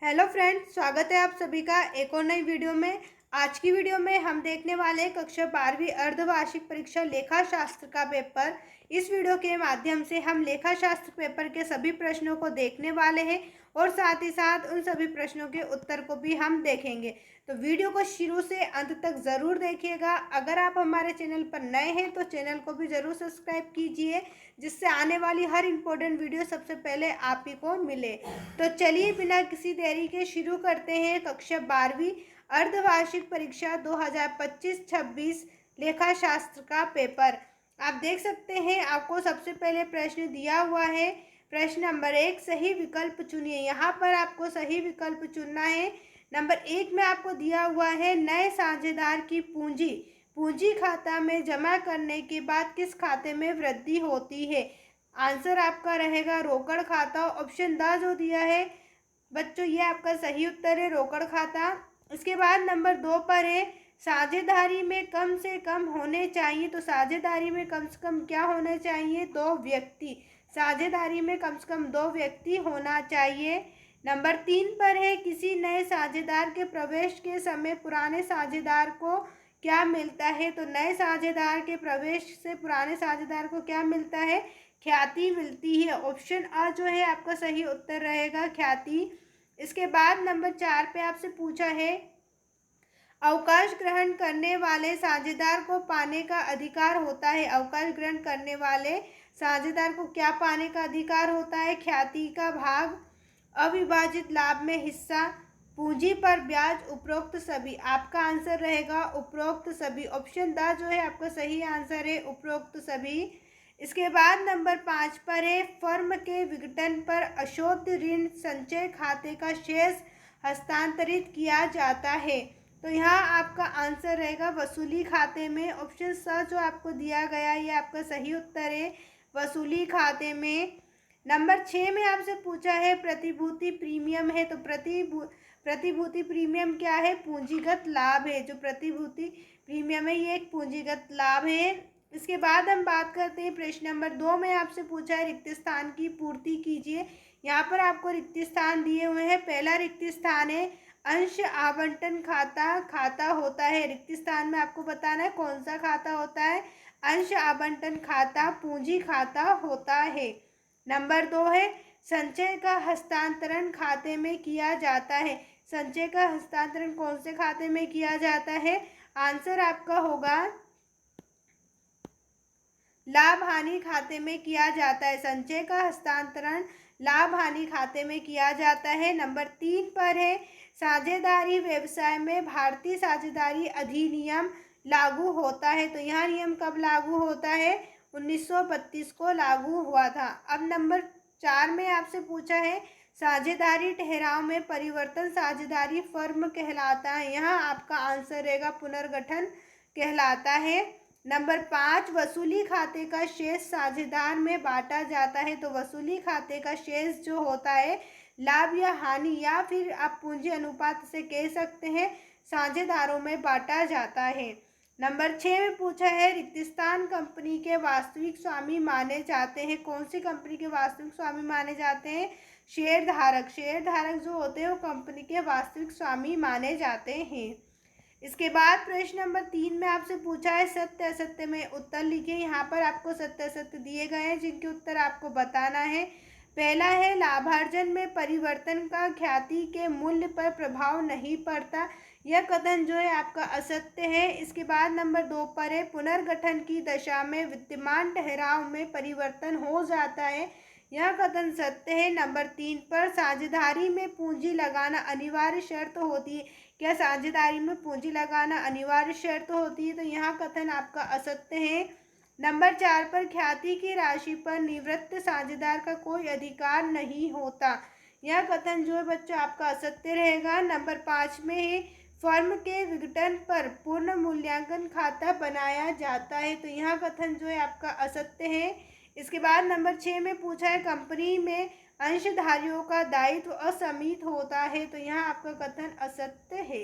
Hello friends, स्वागत है आप सभी का एक और नई वीडियो में। आज की वीडियो में हम देखने वाले हैं कक्षा 12वीं अर्धवार्षिक परीक्षा लेखा शास्त्र का पेपर। इस वीडियो के माध्यम से हम लेखा शास्त्र पेपर के सभी प्रश्नों को देखने वाले हैं और साथ ही साथ उन सभी प्रश्नों के उत्तर को भी हम देखेंगे। तो वीडियो को शुरू से अंत तक ज़रूर देखिएगा। अगर आप हमारे चैनल पर नए हैं तो चैनल को भी ज़रूर सब्सक्राइब कीजिए, जिससे आने वाली हर इम्पोर्टेंट वीडियो सबसे पहले आप ही को मिले। तो चलिए बिना किसी देरी के शुरू करते हैं कक्षा 12वीं अर्धवार्षिक परीक्षा 2025-26 लेखा शास्त्र का पेपर। आप देख सकते हैं, आपको सबसे पहले प्रश्न दिया हुआ है। प्रश्न नंबर 1, सही विकल्प चुनिए। यहाँ पर आपको सही विकल्प चुनना है। नंबर 1 में आपको दिया हुआ है, नए साझेदार की पूंजी पूंजी खाता में जमा करने के बाद किस खाते में वृद्धि होती है। आंसर आपका रहेगा रोकड़ खाता। ऑप्शन द जो दिया है बच्चों, ये आपका सही उत्तर है, रोकड़ खाता। इसके बाद नंबर 2 पर है, साझेदारी में कम से कम होने चाहिए। तो साझेदारी में कम से कम क्या होने चाहिए? 2 व्यक्ति। साझेदारी में कम से कम 2 व्यक्ति होना चाहिए। नंबर 3 पर है, किसी नए साझेदार के प्रवेश के समय पुराने साझेदार को क्या मिलता है। तो नए साझेदार के प्रवेश से पुराने साझेदार को क्या मिलता है? ख्याति मिलती है। ऑप्शन अ जो है आपका सही उत्तर रहेगा, ख्याति। इसके बाद नंबर 4 पे आपसे पूछा है, अवकाश ग्रहण करने वाले साझेदार को पाने का अधिकार होता है। अवकाश ग्रहण करने वाले साझेदार को क्या पाने का अधिकार होता है? ख्याति का भाग, अविभाजित लाभ में हिस्सा, पूंजी पर ब्याज, उपरोक्त सभी। आपका आंसर रहेगा उपरोक्त सभी। ऑप्शन द जो है आपका सही आंसर है, उपरोक्त सभी। इसके बाद नंबर 5 पर है, फर्म के विघटन पर अशुद्ध ऋण संचय खाते का शेष हस्तांतरित किया जाता है। तो यहाँ आपका आंसर रहेगा वसूली खाते में। ऑप्शन स जो आपको दिया गया ये आपका सही उत्तर है, वसूली खाते में। नंबर 6 में आपसे पूछा है, प्रतिभूति प्रीमियम है। तो प्रतिभूति प्रीमियम क्या है? पूंजीगत लाभ है। जो प्रतिभूति प्रीमियम है ये एक पूंजीगत लाभ है। इसके बाद हम बात करते हैं, प्रश्न नंबर 2 में आपसे पूछा है, रिक्त स्थान की पूर्ति कीजिए। यहाँ पर आपको रिक्त स्थान दिए हुए हैं। पहला रिक्त स्थान है, अंश आवंटन खाता होता है। रिक्त स्थान में आपको बताना है कौन सा खाता होता है। अंश आवंटन खाता पूंजी खाता होता है। नंबर 2 है, संचय का हस्तांतरण खाते में किया जाता है। संचय का हस्तांतरण कौन से खाते में किया जाता है? आंसर आपका होगा लाभ हानि खाते में किया जाता है। संचय का हस्तांतरण लाभ हानि खाते में किया जाता है। नंबर 3 पर है, साझेदारी व्यवसाय में भारतीय साझेदारी अधिनियम लागू होता है। तो यह नियम कब लागू होता है? 1932 को लागू हुआ था। अब नंबर 4 में आपसे पूछा है, साझेदारी ठहराव में परिवर्तन साझेदारी फर्म कहलाता है। यहाँ आपका आंसर रहेगा पुनर्गठन कहलाता है। नंबर 5, वसूली खाते का शेष साझेदार में बांटा जाता है। तो वसूली खाते का शेष जो होता है, लाभ या हानि या फिर आप पूंजी अनुपात से कह सकते हैं, साझेदारों में बांटा जाता है। नंबर 6 में पूछा है, रिक्त स्थान कंपनी के वास्तविक स्वामी माने जाते हैं। कौन सी कंपनी के वास्तविक स्वामी माने जाते हैं? शेयर धारक। शेयर धारक जो होते हैं वो कंपनी के वास्तविक स्वामी माने जाते हैं। इसके बाद प्रश्न नंबर 3 में आपसे पूछा है, सत्य असत्य में उत्तर लिखिए। यहाँ पर आपको सत्य असत्य दिए गए हैं जिनके उत्तर आपको बताना है। पहला है, लाभार्जन में परिवर्तन का ख्याति के मूल्य पर प्रभाव नहीं पड़ता। यह कथन जो है आपका असत्य है। इसके बाद नंबर 2 पर है, पुनर्गठन की दशा में विद्यमान ठहराव में परिवर्तन हो जाता है। यह कथन सत्य है। नंबर 3 पर, साझेदारी में पूंजी लगाना अनिवार्य शर्त होती है। क्या साझेदारी में पूंजी लगाना अनिवार्य शर्त होती है? तो यहाँ कथन आपका असत्य है। नंबर 4 पर, ख्याति की राशि पर निवृत्त साझेदार का कोई अधिकार नहीं होता। यह कथन जो है बच्चों आपका असत्य रहेगा। नंबर 5 में है, फर्म के विघटन पर पूर्ण मूल्यांकन खाता बनाया जाता है। तो यह कथन जो है आपका असत्य है। इसके बाद नंबर 6 में पूछा है, कंपनी में अंशधारियों का दायित्व असीमित होता है। तो यहाँ आपका कथन असत्य है।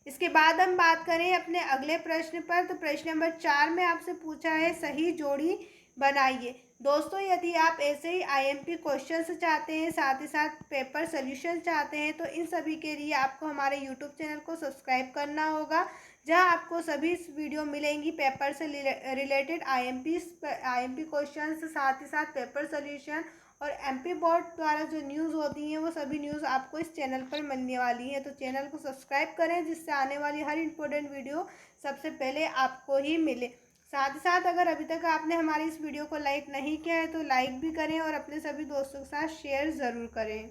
इसके बाद हम बात करें अपने अगले प्रश्न पर। तो प्रश्न नंबर 4 में आपसे पूछा है, सही जोड़ी बनाइए। दोस्तों, यदि आप ऐसे ही आईएमपी क्वेश्चंस चाहते हैं, साथ ही साथ पेपर सोल्यूशन चाहते हैं, तो इन सभी के लिए आपको हमारे यूट्यूब चैनल को सब्सक्राइब करना होगा, जहां आपको सभी वीडियो मिलेंगी पेपर से रिलेटेड आईएमपी क्वेश्चंस, साथ ही साथ पेपर सोल्यूशन और एमपी बोर्ड द्वारा जो न्यूज़ होती हैं वो सभी न्यूज़ आपको इस चैनल पर मिलने वाली हैं। तो चैनल को सब्सक्राइब करें, जिससे आने वाली हर इंपॉर्टेंट वीडियो सबसे पहले आपको ही मिले। साथ ही साथ अगर अभी तक आपने हमारी इस वीडियो को लाइक नहीं किया है तो लाइक भी करें और अपने सभी दोस्तों के साथ शेयर ज़रूर करें।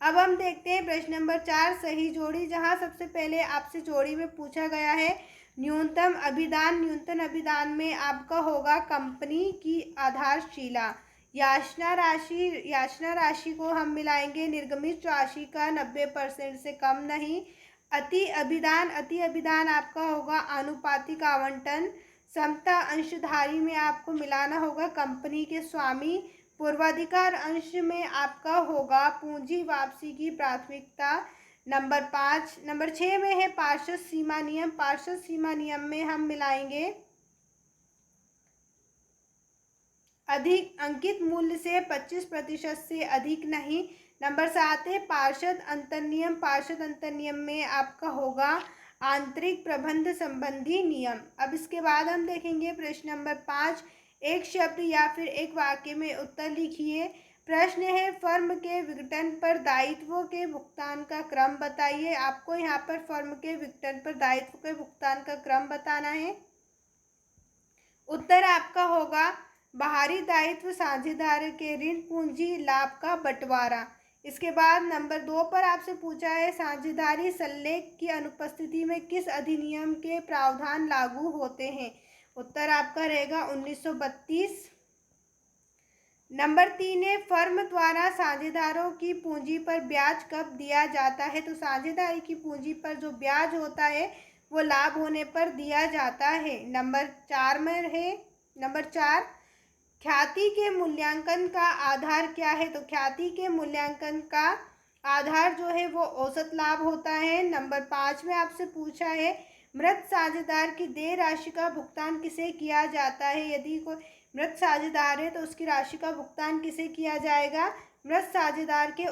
अब हम देखते हैं प्रश्न नंबर 4, सही जोड़ी, जहां सबसे पहले आपसे जोड़ी में पूछा गया है न्यूनतम अभिदान। न्यूनतम अभिदान में आपका होगा कंपनी की आधारशिला। याचना राशि को हम मिलाएंगे निर्गमित राशि का 90% से कम नहीं। अति अभिदान आपका होगा आनुपातिक आवंटन। समता अंशधारी में आपको मिलाना होगा कंपनी के स्वामी। पूर्वाधिकार अंश में आपका होगा पूंजी वापसी की प्राथमिकता। नंबर 6 में है पार्षद सीमा नियम। पार्षद सीमा नियम में हम मिलाएंगे अधिक अंकित मूल्य से 25% से अधिक नहीं। नंबर 7 है पार्षद अंतर नियम। पार्षद अंतर नियम में आपका होगा आंतरिक प्रबंध संबंधी नियम। अब इसके बाद हम देखेंगे प्रश्न नंबर 5, एक शब्द या फिर एक वाक्य में उत्तर लिखिए। प्रश्न है फर्म के विघटन पर दायित्वों के भुगतान का क्रम बताइए। आपको यहाँ पर फर्म के विघटन पर दायित्व के भुगतान का क्रम बताना है। उत्तर आपका होगा बाहरी दायित्व, साझेदार के ऋण, पूंजी, लाभ का बंटवारा। इसके बाद नंबर 2 पर आपसे पूछा है साझेदारी सल्लेख की अनुपस्थिति में किस अधिनियम के प्रावधान लागू होते हैं। उत्तर आपका रहेगा 1932। नंबर 3 है फर्म द्वारा साझेदारों की पूंजी पर ब्याज कब दिया जाता है। तो साझेदारी की पूंजी पर जो ब्याज होता है वो लाभ होने पर दिया जाता है। नंबर 4 में है नंबर 4, ख्याति के मूल्यांकन का आधार क्या है। तो ख्याति के मूल्यांकन का आधार जो है वो औसत लाभ होता है। नंबर 5 में आपसे पूछा है मृत साझेदार की देय राशि का भुगतान किसे किया जाता है। यदि कोई मृत साझेदार है तो उसकी राशि का भुगतान किसे किया जाएगा। मृत साझेदार के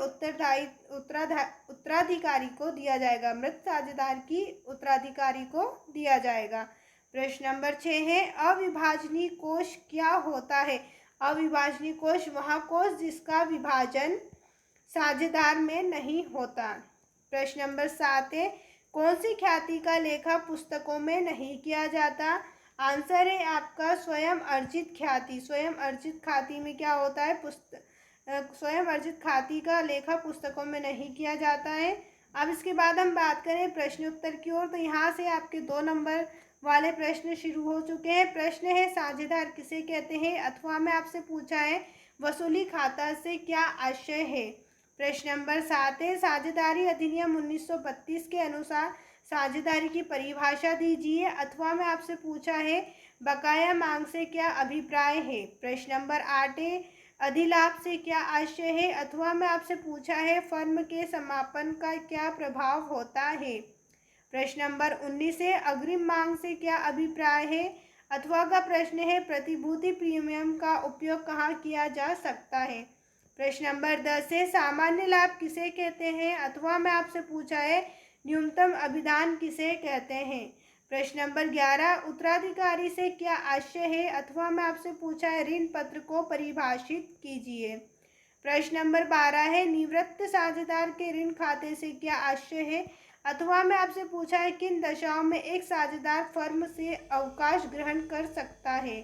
उत्तराधिकारी को दिया जाएगा। मृत साझेदार की उत्तराधिकारी को दिया जाएगा। प्रश्न नंबर 6 है अविभाजनीय कोष क्या होता है। अविभाजनीय कोष वह कोष जिसका विभाजन साझेदार में नहीं होता। प्रश्न नंबर 7 है कौन सी ख्याति का लेखा पुस्तकों में नहीं किया जाता। आंसर है आपका स्वयं अर्जित ख्याति। स्वयं अर्जित ख्याति में क्या होता है, स्वयं अर्जित ख्याति का लेखा पुस्तकों में नहीं किया जाता है। अब इसके बाद हम बात करें प्रश्न उत्तर की ओर, तो यहाँ से आपके 2 नंबर वाले प्रश्न शुरू हो चुके हैं। प्रश्न है साझेदार किसे कहते हैं, अथवा में आपसे पूछा है वसूली खाता से क्या आशय है। प्रश्न नंबर 7 है साझेदारी अधिनियम 1932 के अनुसार साझेदारी की परिभाषा दीजिए। अथवा में आपसे पूछा है बकाया मांग से क्या अभिप्राय है। प्रश्न नंबर 8 है अधिलाभ से क्या आशय है। अथवा में आपसे पूछा है फर्म के समापन का क्या प्रभाव होता है। प्रश्न नंबर 19 है अग्रिम मांग से क्या अभिप्राय है। अथवा का प्रश्न है प्रतिभूति प्रीमियम का उपयोग कहाँ किया जा सकता है। प्रश्न नंबर 10 है सामान्य लाभ किसे कहते हैं। अथवा में आपसे पूछा है न्यूनतम अभिदान किसे कहते हैं। प्रश्न नंबर 11 उत्तराधिकारी से क्या आशय है। अथवा में आपसे पूछा है ऋण पत्र को परिभाषित कीजिए। प्रश्न नंबर 12 है निवृत्त साझेदार के ऋण खाते से क्या आशय है। अथवा में आपसे पूछा है किन दशाओं में एक साझेदार फर्म से अवकाश ग्रहण कर सकता है।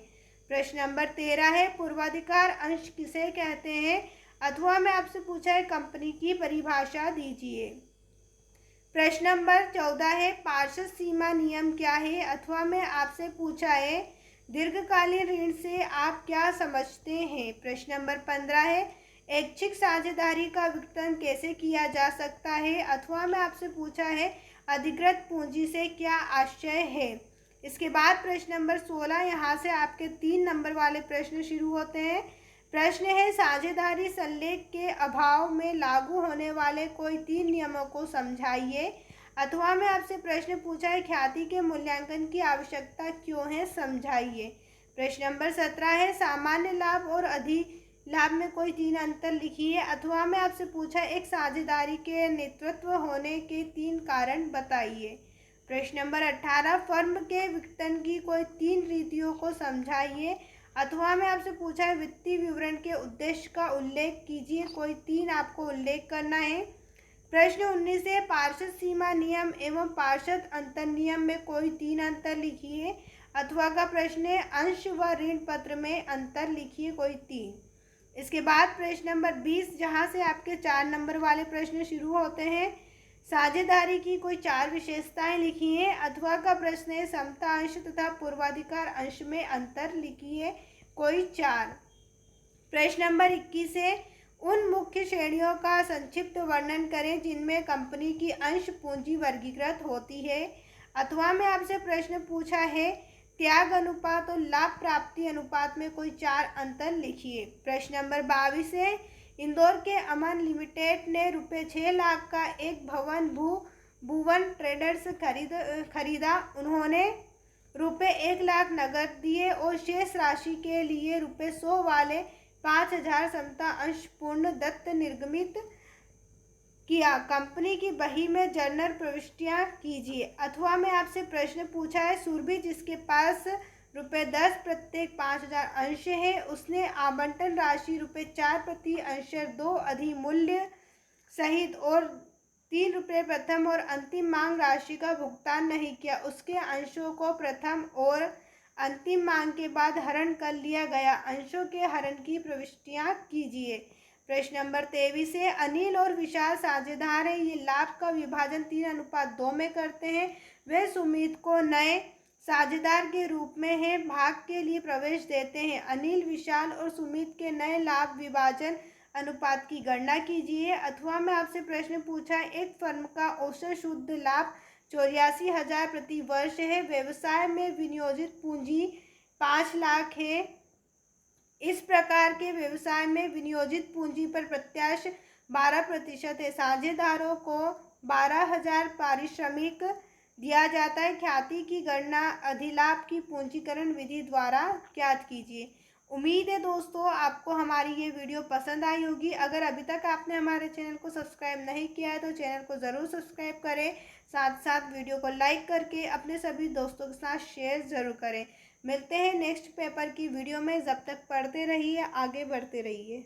प्रश्न नंबर 13 है पूर्वाधिकार अंश किसे कहते हैं। अथवा में आपसे पूछा है कंपनी की परिभाषा दीजिए। प्रश्न नंबर 14 है पार्षद सीमा नियम क्या है। अथवा में आपसे पूछा है दीर्घकालीन ऋण से आप क्या समझते हैं। प्रश्न नंबर 15 है ऐच्छिक साझेदारी का विघटन कैसे किया जा सकता है। अथवा में आपसे पूछा है अधिकृत पूंजी से क्या आशय है। इसके बाद प्रश्न नंबर 16, यहाँ से आपके 3 नंबर वाले प्रश्न शुरू होते हैं। प्रश्न है साझेदारी सल्लेख के अभाव में लागू होने वाले कोई 3 नियमों को समझाइए। अथवा में आपसे प्रश्न पूछा है ख्याति के मूल्यांकन की आवश्यकता क्यों है, समझाइए। प्रश्न नंबर 17 है सामान्य लाभ और अधिलाभ में कोई 3 अंतर लिखिए। अथवा में आपसे पूछा एक साझेदारी के नेतृत्व होने के 3 कारण बताइए। प्रश्न नंबर 18 फर्म के विघटन की कोई 3 रीतियों को समझाइए। अथवा में आपसे पूछा है वित्तीय विवरण के उद्देश्य का उल्लेख कीजिए। कोई 3 आपको उल्लेख करना है। प्रश्न 19 है पार्षद सीमा नियम एवं पार्षद अंतर नियम में कोई 3 अंतर लिखिए। अथवा का प्रश्न है अंश व ऋण पत्र में अंतर लिखिए कोई 3। इसके बाद प्रश्न नंबर 20 जहां से आपके 4 नंबर वाले प्रश्न शुरू होते हैं। साझेदारी की कोई 4 विशेषताएं लिखिए। अथवा का प्रश्न है समता अंश तथा पूर्वाधिकार अंश में अंतर लिखिए कोई 4। प्रश्न नंबर 21 है उन मुख्य श्रेणियों का संक्षिप्त वर्णन करें जिनमें कंपनी की अंश पूंजी वर्गीकृत होती है। अथवा में आपसे प्रश्न पूछा है त्याग अनुपात और लाभ प्राप्ति अनुपात में कोई 4 अंतर लिखिए। प्रश्न नंबर 22 है इंदौर के अमन लिमिटेड ने ₹6 लाख का एक भवन भुवन ट्रेडर्स खरीदा। उन्होंने ₹1 लाख नगद दिए और शेष राशि के लिए ₹100 वाले 5,000 समता अंश पूर्ण दत्त निर्गमित किया। कंपनी की बही में जर्नल प्रविष्टियां कीजिए। अथवा में आपसे प्रश्न पूछा है सुरभि जिसके पास ₹10 प्रत्येक 5,000 अंश है उसने आवंटन राशि ₹4 प्रति अंश 2 अधिमूल्य सहित और ₹3 प्रथम और अंतिम मांग राशि का भुगतान नहीं किया। उसके अंशों को प्रथम और अंतिम मांग के बाद हरण कर लिया गया। अंशों के हरण की प्रविष्टियां कीजिए। प्रश्न नंबर 23 है अनिल और विशाल साझेदार है। ये लाभ का विभाजन 3:2 में करते हैं। वे सुमित को नए साझेदार के रूप में है भाग के लिए प्रवेश देते हैं। अनिल विशाल और सुमित के नए लाभ विभाजन अनुपात की गणना कीजिए। अथवा में आपसे प्रश्न पूछा एक फर्म का औसत शुद्ध लाभ 84,000 प्रति वर्ष है। व्यवसाय में विनियोजित पूंजी 5 लाख है। इस प्रकार के व्यवसाय में विनियोजित पूंजी पर प्रत्याश 12% है। साझेदारों को 12,000 पारिश्रमिक दिया जाता है। ख्याति की गणना अधिलाभ की पूंजीकरण विधि द्वारा ज्ञात कीजिए। उम्मीद है दोस्तों आपको हमारी ये वीडियो पसंद आई होगी। अगर अभी तक आपने हमारे चैनल को सब्सक्राइब नहीं किया है तो चैनल को ज़रूर सब्सक्राइब करें। साथ साथ वीडियो को लाइक करके अपने सभी दोस्तों के साथ शेयर ज़रूर करें। मिलते हैं नेक्स्ट पेपर की वीडियो में। जब तक पढ़ते रहिए आगे बढ़ते रहिए।